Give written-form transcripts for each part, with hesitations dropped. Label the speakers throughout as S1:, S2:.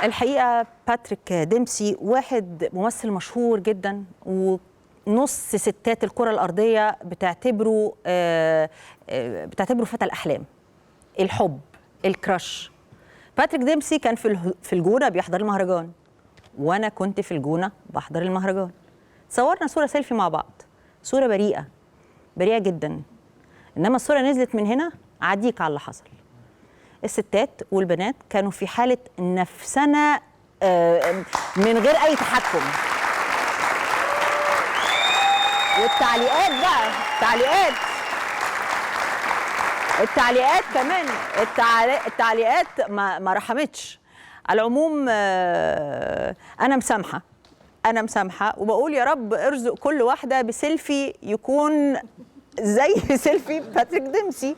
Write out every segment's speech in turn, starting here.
S1: الحقيقة باتريك ديمبسي واحد ممثل مشهور جدا، ونص ستات الكرة الأرضية بتعتبره فتى الأحلام، الحب، الكراش. باتريك ديمبسي كان في الجونة بيحضر المهرجان، وأنا كنت في الجونة بحضر المهرجان. صورنا صورة سيلفي مع بعض، صورة بريئة جدا، إنما الصورة نزلت من هنا عديك على اللي حصل. الستات والبنات كانوا في حالة نفسنا من غير أي تحكم. والتعليقات بقى، التعليقات كمان، التعليقات ما رحمتش. على العموم أنا مسامحة وبقول يا رب ارزق كل واحدة بسيلفي يكون زي سيلفي باتريك ديمبسي.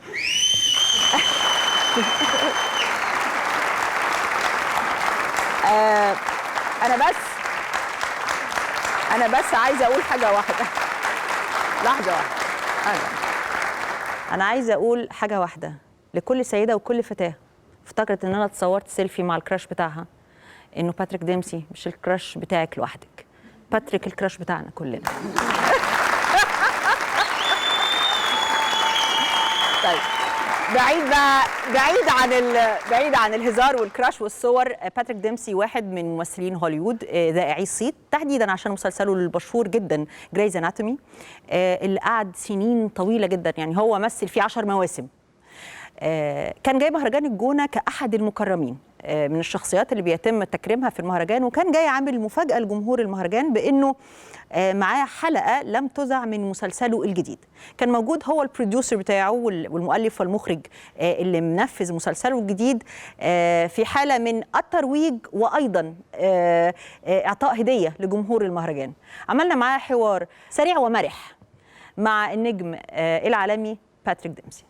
S1: أنا بس عايزة أقول حاجة واحدة. لحظة واحدة. أنا عايزة أقول حاجة واحدة لكل سيدة وكل فتاة افتكرت إن أنا اتصورت سيلفي مع الكراش بتاعها، إنه باتريك ديمبسي مش الكراش بتاعك لوحدك، باتريك الكراش بتاعنا كلنا. طيب بعيد عن الهزار والكراش والصور، باتريك ديمبسي واحد من ممثلين هوليوود ذائعي الصيت، تحديدا عشان مسلسله المشهور جدا جريز اناتومي، اللي قعد سنين طويله جدا، يعني هو مثل فيه 10 مواسم. كان جاي مهرجان الجونة كأحد المكرمين من الشخصيات اللي بيتم تكريمها في المهرجان، وكان جاي عامل مفاجأة لجمهور المهرجان بأنه معاه حلقة لم تذع من مسلسله الجديد. كان موجود هو البروديوسر بتاعه والمؤلف والمخرج اللي منفذ مسلسله الجديد في حالة من الترويج وأيضا إعطاء هدية لجمهور المهرجان. عملنا معاه حوار سريع ومرح مع النجم العالمي باتريك ديمبسي.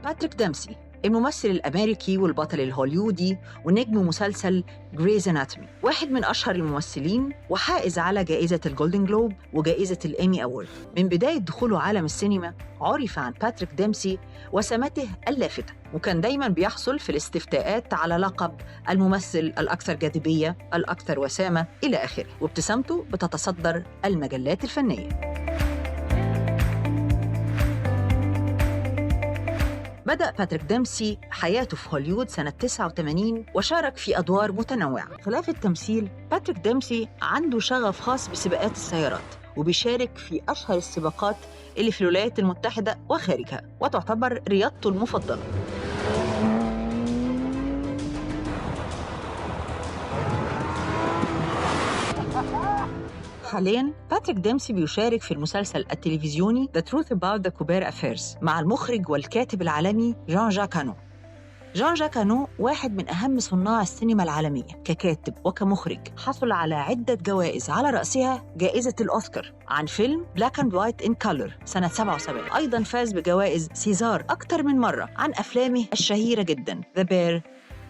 S1: باتريك ديمبسي الممثل الأمريكي والبطل الهوليودي ونجم مسلسل جريز اناتومي، واحد من أشهر الممثلين وحائز على جائزة الجولدن جلوب وجائزة الإيمي أورد. من بداية دخوله عالم السينما عرف عن باتريك ديمبسي وسمته اللافتة، وكان دايماً بيحصل في الاستفتاءات على لقب الممثل الأكثر جاذبية، الأكثر وسامة إلى آخره، وابتسامته بتتصدر المجلات الفنية. بدأ باتريك ديمبسي حياته في هوليوود سنة 89 وشارك في أدوار متنوعة. خلاف التمثيل، باتريك ديمبسي عنده شغف خاص بسباقات السيارات، وبيشارك في أشهر السباقات اللي في الولايات المتحدة وخارجها، وتعتبر رياضته المفضلة. حالياً باتريك ديمبسي بيشارك في المسلسل التلفزيوني The Truth About the Couber Affairs مع المخرج والكاتب العالمي جون كانو. جون كانو واحد من أهم صناع السينما العالمية ككاتب وكمخرج، حصل على عدة جوائز على رأسها جائزة الأوسكار عن فيلم Black and White in Color سنة 77. أيضاً فاز بجوائز سيزار أكتر من مرة عن أفلامه الشهيرة جداً The Bear,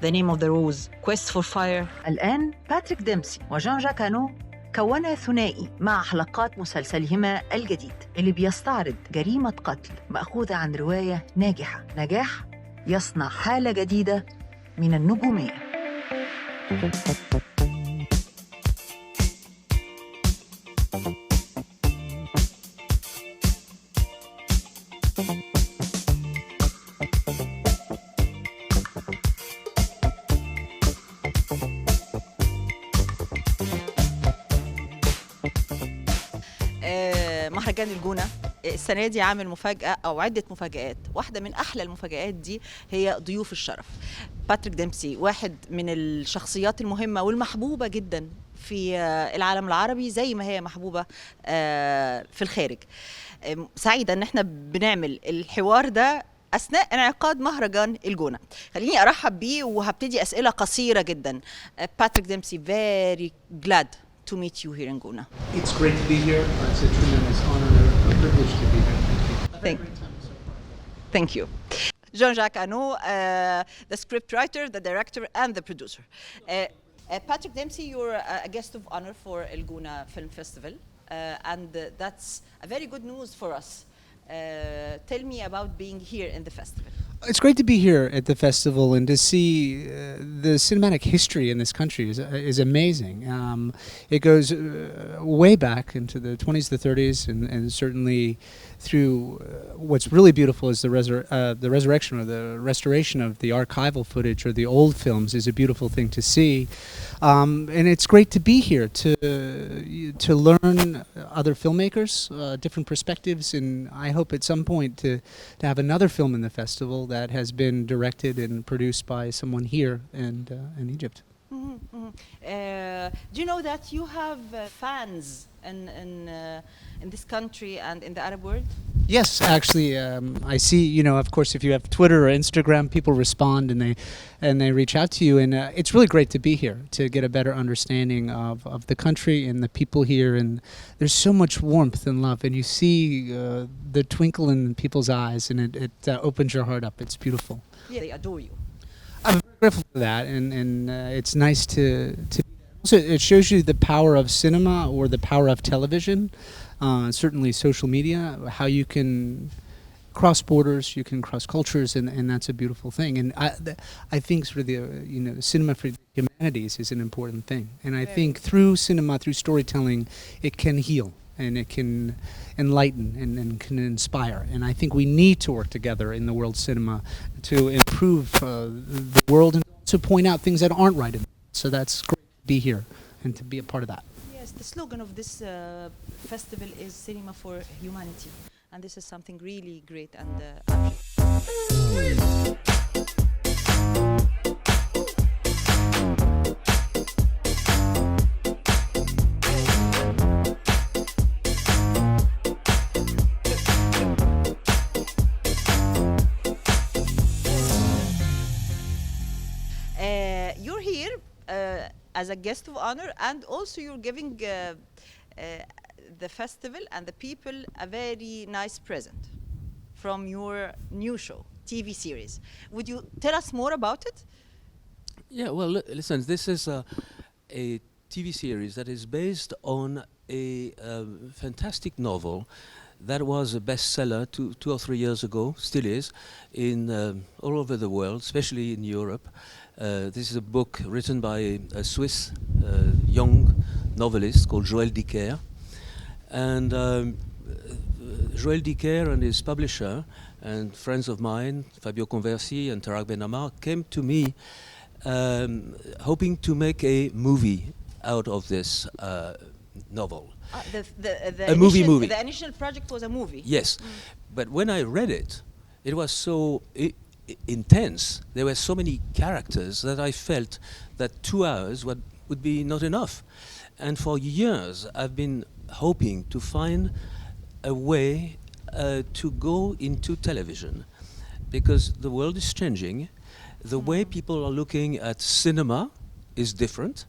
S1: The Name of the Rose, Quest for Fire. الآن باتريك ديمبسي وجون كانو كونا ثنائي مع حلقات مسلسلهما الجديد اللي بيستعرض جريمة قتل مأخوذة عن رواية ناجحة، نجاح يصنع حالة جديدة من النجومية. مهرجان الجونة السنة دي عامل مفاجأة أو عدة مفاجآت. واحدة من أحلى المفاجآت دي هي ضيوف الشرف. باتريك ديمبسي واحد من الشخصيات المهمة والمحبوبة جدا في العالم العربي زي ما هي محبوبة في الخارج. سعيدة ان احنا بنعمل الحوار ده أثناء انعقاد مهرجان الجونة. خليني أرحب بيه وهبتدي أسئلة قصيرة جدا. باتريك ديمبسي, very glad to meet you here in Guna.
S2: It's great to be here. It's a tremendous honor and a privilege to be here.
S1: Thank you. Jean-Jacques Hano, the scriptwriter, the director, and the producer. Patrick Dempsey, you're a guest of honor for الجونة Film Festival, and that's a very good news for us. Tell me about being here in the festival.
S3: It's great to be here at the festival and to see the cinematic history in this country is amazing. It goes way back into the 20s, the 30s, and certainly through what's really beautiful is the resurrection or the restoration of the archival footage or the old films is a beautiful thing to see. And it's great to be here to learn other filmmakers, different perspectives, and I hope at some point to have another film in the festival that has been directed and produced by someone here in Egypt.
S1: Do you know that you have fans in this country and in the Arab world?
S3: Yes, actually, I see. You know, of course, if you have Twitter or Instagram, people respond and they reach out to you, and it's really great to be here to get a better understanding of the country and the people here. And there's so much warmth and love, and you see the twinkle in people's eyes, and it opens your heart up. It's beautiful.
S1: Yeah, they adore you.
S3: I'm very grateful for that, and it's nice to. Also, it shows you the power of cinema or the power of television. Certainly social media, how you can cross borders, you can cross cultures, and that's a beautiful thing. And I think sort of the cinema for the humanities is an important thing. And I think through cinema, through storytelling, it can heal and it can enlighten and can inspire. And I think we need to work together in the world cinema to improve the world and to point out things that aren't right in it. So that's great to be here and to be a part of that.
S1: Yes, the slogan of this festival is Cinema for Humanity, and this is something really great and you're here as a guest of honor, and also you're giving the festival and the people a very nice present from your new show, TV series. Would you tell us more about it?
S4: Yeah, well, listen, this is a TV series that is based on a fantastic novel that was a bestseller 2 or 3 years ago, still is, in all over the world, especially in Europe. This is a book written by a Swiss young novelist called Joël Dicker. And Joël Dicker and his publisher and friends of mine, Fabio Conversi and Tarak Benamar, came to me hoping to make a movie out of this novel.
S1: A
S4: movie.
S1: The initial project was a movie.
S4: Yes, but when I read it, it was so intense. There were so many characters that I felt that 2 hours would be not enough. And for years, I've been hoping to find a way to go into television, because the world is changing. The way people are looking at cinema is different.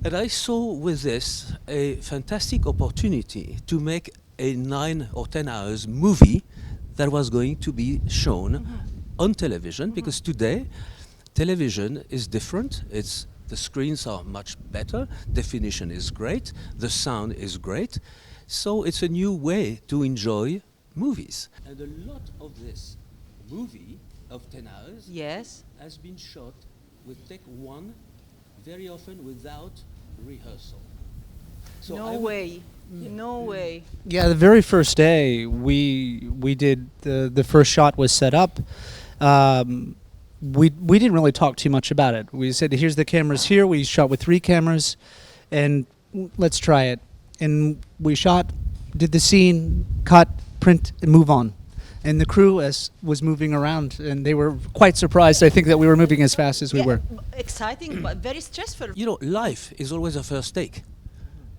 S4: And I saw with this a fantastic opportunity to make a 9 or 10 hours movie that was going to be shown on television, because today television is different. The screens are much better, definition is great, the sound is great, so it's a new way to enjoy movies. And a lot of this movie of 10 hours has been shot with take one, very often without rehearsal. So
S1: No way.
S3: Yeah, the very first day we did the first shot was set up. We didn't really talk too much about it. We said, here's the cameras here. We shot with 3 cameras, and let's try it. And we shot, did the scene, cut, print, and move on. And the crew was moving around, and they were quite surprised, I think, that we were moving as fast as we were.
S1: Exciting, but very stressful.
S4: You know, life is always a first take.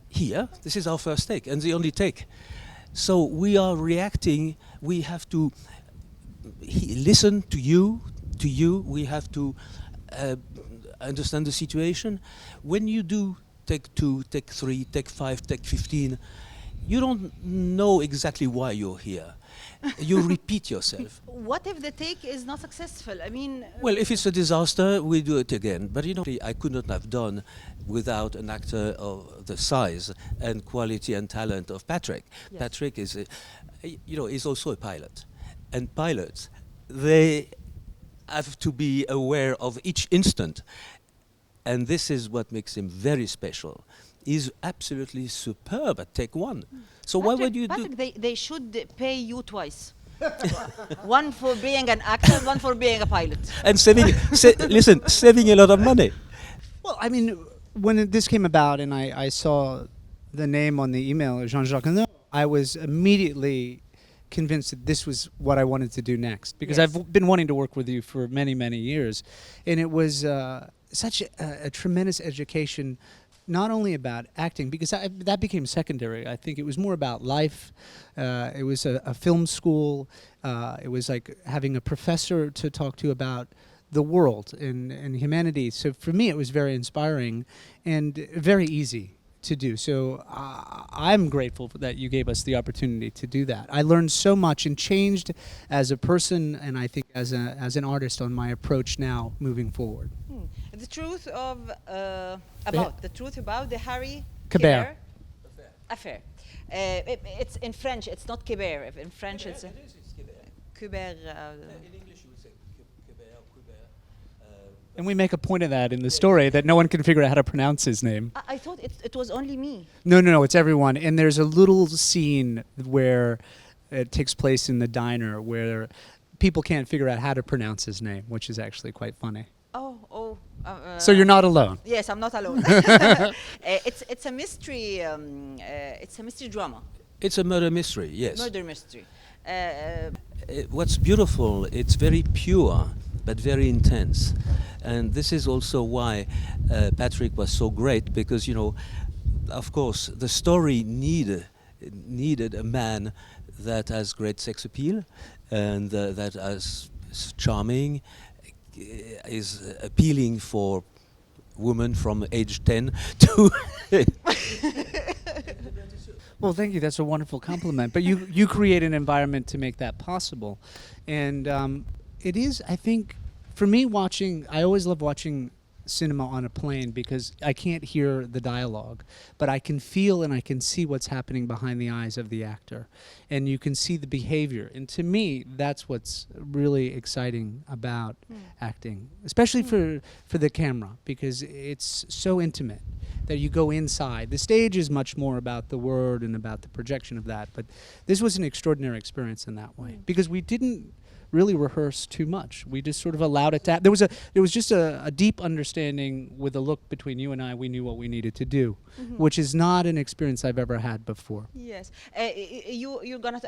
S4: Here, this is our first take, and the only take. So we are reacting. We have to listen to you. We have to understand the situation. When you do take 2, take 3, take 5, take 15, you don't know exactly why you're here. You repeat yourself.
S1: What if the take is not successful? I mean,
S4: Well, if it's a disaster, we do it again. But I could not have done without an actor of the size and quality and talent of Patrick.
S1: Yes.
S4: Patrick is, is also a pilot, and pilots, they have to be aware of each instant, and this is what makes him very special. He's absolutely superb at take one. So why would you do?
S1: Patrick, they should pay you twice. One for being an actor, one for being a pilot.
S4: And saving a lot of money.
S3: Well, I mean, when this came about and I saw the name on the email, Jean-Jacques Hano, I was immediately convinced that this was what I wanted to do next, because
S1: Yes.
S3: I've been wanting to work with you for many, many years. And it was such a tremendous education, not only about acting, because that became secondary. I think it was more about life. It was a film school. It was like having a professor to talk to about the world and humanity. So for me, it was very inspiring and very easy to do. So I'm grateful that you gave us the opportunity to do that. I learned so much and changed as a person, and I think as an artist on my approach now moving forward.
S1: The truth of about the Harry
S3: Kébert
S1: affair. It's in French. It's not Kébert. In French, it's Kébert.
S4: In English, you would say Kébert.
S3: And we make a point of that in the story, that no one can figure out how to pronounce his name.
S1: I thought it was only me.
S3: No, it's everyone. And there's a little scene where it takes place in the diner where people can't figure out how to pronounce his name, which is actually quite funny.
S1: Oh.
S3: So you're not alone.
S1: Yes, I'm not alone. It's a mystery. It's a mystery drama.
S4: It's a murder mystery, yes.
S1: Murder mystery.
S4: What's beautiful, it's very pure, but very intense. And this is also why Patrick was so great, because, of course, the story needed a man that has great sex appeal and that is charming, is appealing for women from age 10 to...
S3: Well, thank you. That's a wonderful compliment. But you create an environment to make that possible. And it is, I think, for me I always love watching cinema on a plane, because I can't hear the dialogue, but I can feel and I can see what's happening behind the eyes of the actor. And you can see the behavior. And to me, that's what's really exciting about acting, especially for the camera, because it's so intimate that you go inside. The stage is much more about the word and about the projection of that, but this was an extraordinary experience in that way, because we didn't really rehearse too much. We just sort of allowed it to happen. There was just a deep understanding with the look between you and I. We knew what we needed to do, which is not an experience I've ever had before.
S1: Yes. You're gonna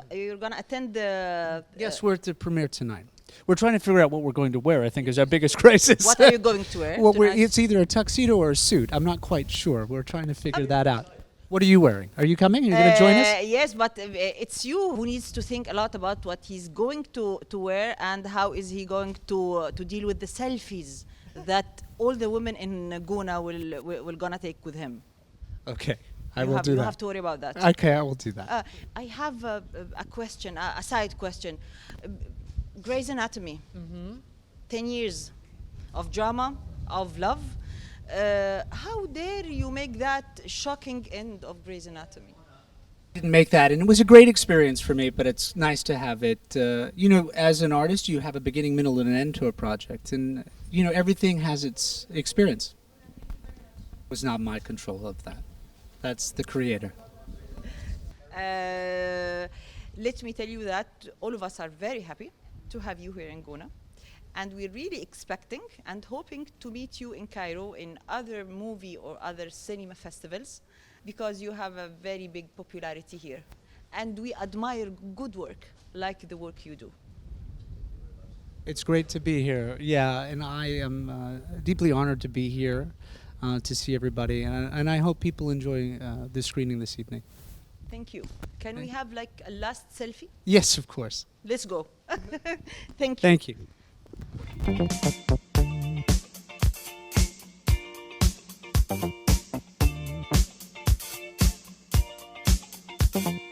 S1: attend the.
S3: Yes, we're at the premiere tonight. We're trying to figure out what we're going to wear, I think, is our biggest crisis.
S1: What are you going to wear?
S3: Well,
S1: tonight?
S3: it's either a tuxedo or a suit. I'm not quite sure. We're trying to figure that out. What are you wearing? Are you coming? Are you going to join us?
S1: Yes, but it's you who needs to think a lot about what he's going to wear, and how is he going to deal with the selfies that all the women in Guna will gonna take with him.
S3: Okay, I will do
S1: You
S3: that.
S1: have to worry about that.
S3: Okay, I will do that.
S1: I have a question, a side question. Grey's Anatomy, 10 years of drama, of love. How dare you make that shocking end of Grey's Anatomy?
S3: Didn't make that, and it was a great experience for me, but it's nice to have it. As an artist, you have a beginning, middle, and an end to a project, and everything has its experience. It was not my control of that. That's the creator.
S1: Let me tell you that all of us are very happy to have you here in Guna. And we're really expecting and hoping to meet you in Cairo in other movie or other cinema festivals, because you have a very big popularity here. And we admire good work, like the work you do.
S3: It's great to be here. Yeah, and I am deeply honored to be here to see everybody. And I hope people enjoy the screening this evening.
S1: Thank you. Can we have like a last selfie?
S3: Yes, of course.
S1: Let's go. Thank you.
S3: Thank you.
S1: you.